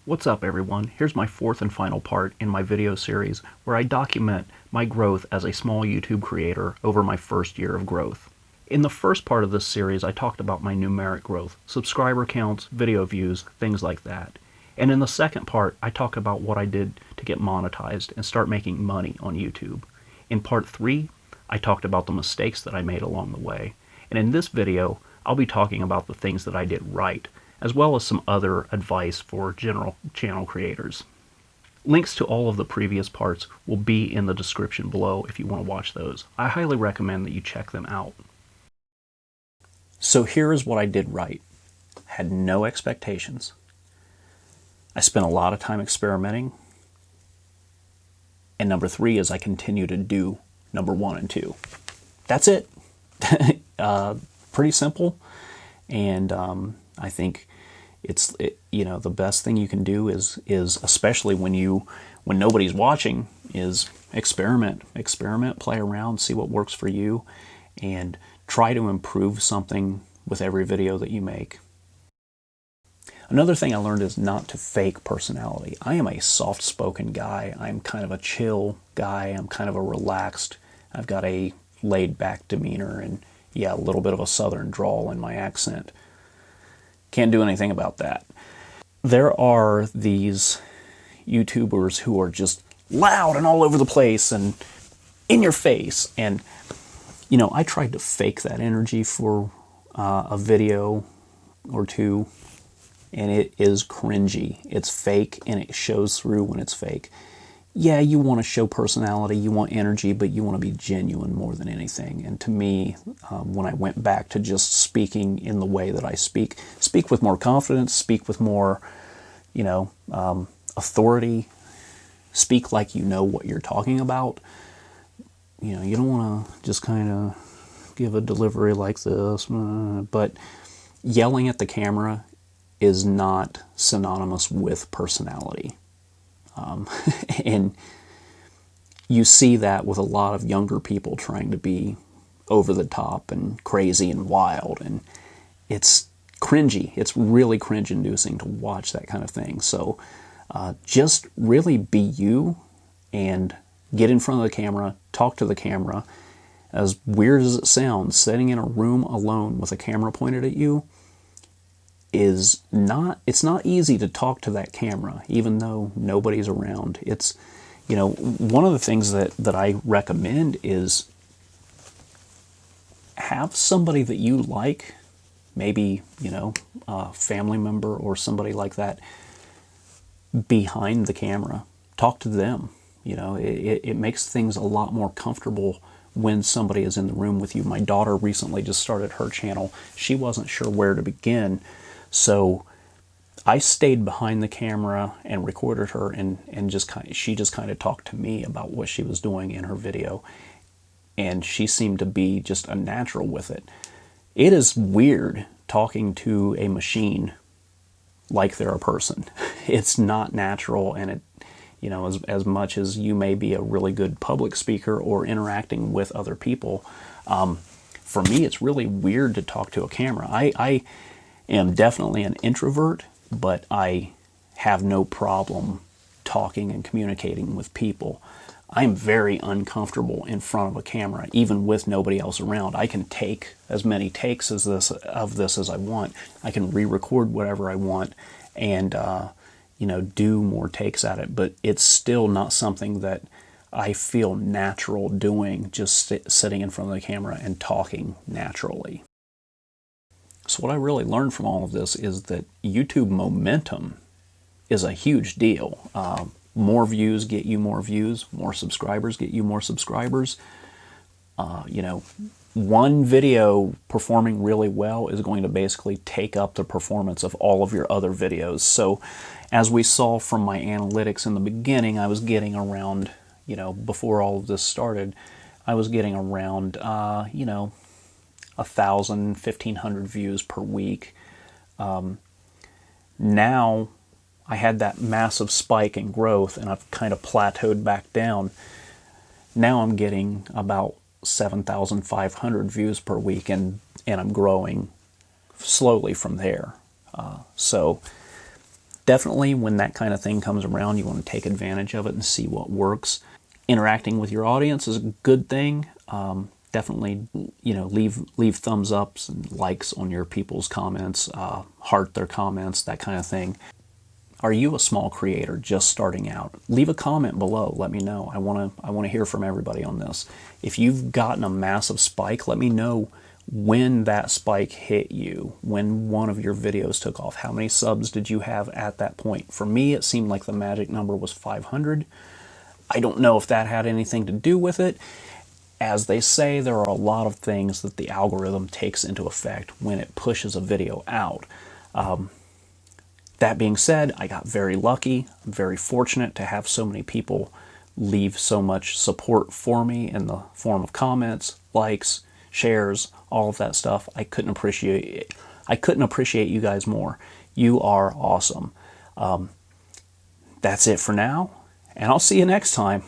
What's up everyone? Here's my fourth and final part in my video series where I document my growth as a small YouTube creator over my first year of growth. In the first part of this series I talked about my numeric growth, subscriber counts, video views, things like that. And in the second part I talk about what I did to get monetized and start making money on YouTube. In part 3 I talked about the mistakes that I made along the way. And in this video I'll be talking about the things that I did right, as well as some other advice for general channel creators. Links to all of the previous parts will be in the description below if you want to watch those. I highly recommend that you check them out. So here is what I did right. I had no expectations. I spent a lot of time experimenting. And number 3 is I continue to do number 1 and 2. That's it. Pretty simple. And I think the best thing you can do is especially when nobody's watching, is experiment, play around, see what works for you, and try to improve something with every video that you make. Another thing I learned is not to fake personality. I am a soft-spoken guy. I'm kind of a chill guy. I'm kind of a relaxed. I've got a laid-back demeanor and, yeah, a little bit of a southern drawl in my accent. Can't do anything about that. There are these YouTubers who are just loud and all over the place and in your face. And, I tried to fake that energy for a video or two, and it is cringy. It's fake, and it shows through when it's fake. Yeah, you want to show personality, you want energy, but you want to be genuine more than anything. And to me, when I went back to just speaking in the way that I speak with more confidence, speak with more, authority, speak like you know what you're talking about. You don't want to just kind of give a delivery like this, but yelling at the camera is not synonymous with personality. And you see that with a lot of younger people trying to be over the top and crazy and wild, and it's cringy. It's really cringe-inducing to watch that kind of thing. So just really be you and get in front of the camera, talk to the camera. As weird as it sounds, sitting in a room alone with a camera pointed at you it's not easy to talk to that camera, even though nobody's around. It's, one of the things that I recommend is have somebody that you like, maybe, a family member or somebody like that, behind the camera. Talk to them. It makes things a lot more comfortable when somebody is in the room with you. My daughter recently just started her channel. She wasn't sure where to begin. So I stayed behind the camera and recorded her, and she just kind of talked to me about what she was doing in her video, and she seemed to be just a natural with it. It is weird talking to a machine like they're a person. It's not natural, and as much as you may be a really good public speaker or interacting with other people, for me it's really weird to talk to a camera. I am definitely an introvert, but I have no problem talking and communicating with people. I'm very uncomfortable in front of a camera, even with nobody else around. I can take as many takes of this as I want. I can re-record whatever I want and do more takes at it, but it's still not something that I feel natural doing, just sitting in front of the camera and talking naturally. So what I really learned from all of this is that YouTube momentum is a huge deal. More views get you more views, more subscribers get you more subscribers. One video performing really well is going to basically take up the performance of all of your other videos. So as we saw from my analytics in the beginning, I was getting around, before all of this started, I was getting around, 1,000, 1,500 views per week. Now I had that massive spike in growth and I've kind of plateaued back down. Now I'm getting about 7,500 views per week, and I'm growing slowly from there. So Definitely when that kind of thing comes around, you want to take advantage of it and see what works. Interacting with your audience is a good thing. Definitely, leave thumbs ups and likes on your people's comments, heart their comments, that kind of thing. Are you a small creator just starting out? Leave a comment below. Let me know. I want to hear from everybody on this. If you've gotten a massive spike, let me know when that spike hit you, when one of your videos took off. How many subs did you have at that point? For me, it seemed like the magic number was 500. I don't know if that had anything to do with it. As they say, there are a lot of things that the algorithm takes into effect when it pushes a video out. That being said, I got very lucky. I'm very fortunate to have so many people leave so much support for me in the form of comments, likes, shares, all of that stuff. I couldn't appreciate you guys more. You are awesome. That's it for now, and I'll see you next time.